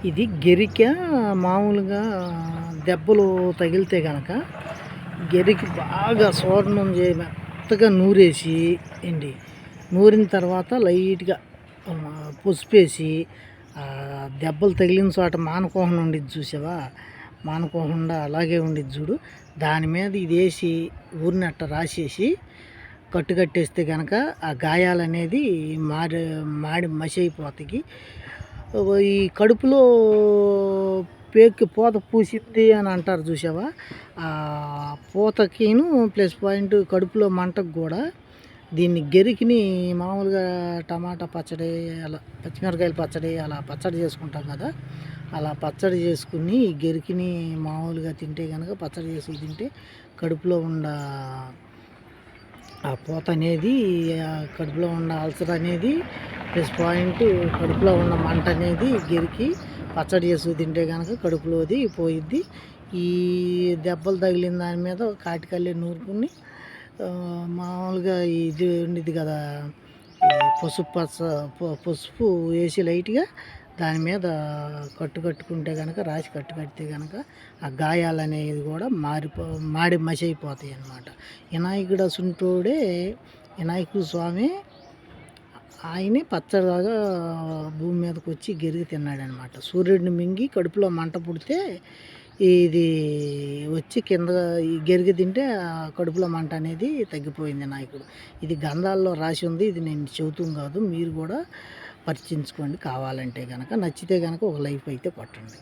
ఇది గెరిక మామూలుగా దెబ్బలు తగిలితే గనక గెరికి బాగా సూర్ణం మెత్తగా నూరేసి ఏంటి నూరిన తర్వాత లైట్గా పసుపేసి దెబ్బలు తగిలిన చోట మానుకోకుండా ఉండిద్ది చూసావా, మానుకోకుండా అలాగే ఉండిద్ది చూడు. దాని మీద ఇది వేసి ఊరినట్ట రాసేసి కట్టేస్తే కనుక ఆ గాయాలు అనేది మాడి మసి అయిపోతాయి. ఈ కడుపులో పేక్కి పూత పూసింది అని అంటారు చూసావా, ఆ పూతకిను ప్లస్ పాయింట్ కడుపులో మంటకు కూడా దీన్ని గెరికిని మామూలుగా టమాటా పచ్చడి, అలా పచ్చిమిరకాయల పచ్చడి అలా పచ్చడి చేసుకుంటాం కదా, అలా పచ్చడి చేసుకుని గెరికిని మామూలుగా తింటే కనుక పచ్చడి చేసుకుని తింటే కడుపులో ఉన్న ఆ పూత అనేది, కడుపులో ఉన్న అల్సర్ అనేది ప్లస్ పాయింట్ కడుపులో ఉన్న మంట అనేది గెరికి పచ్చడి చేసి తింటే కనుక కడుపులోది పోయిద్ది. ఈ దెబ్బలు తగిలిన దాని మీద కాటికల్లి నూరుకుని మామూలుగా ఇది ఉండిద్ది కదా, పసుపు వేసి లైట్గా దాని మీద కట్టుకుంటే కనుక రాసి కడితే కనుక ఆ గాయాలు అనేది కూడా మాడి మసి అయిపోతాయి అన్నమాట. వినాయకుడు అసుంటోడే, వినాయకుడు స్వామి ఆయనే పచ్చడిలాగా భూమి మీదకి వచ్చి గెరిగి తిన్నాడనమాట. సూర్యుడిని మింగి కడుపులో మంట పుడితే ఇది వచ్చి కింద గెరిగి తింటే కడుపులో మంట అనేది తగ్గిపోయింది వినాయకుడు. ఇది గంధాల్లో రాసి ఉంది, ఇది నేను చెబుతాం కాదు, మీరు కూడా పరిచయించుకోండి కావాలంటే కనుక. నచ్చితే కనుక ఒక లైఫ్ అయితే కొట్టండి.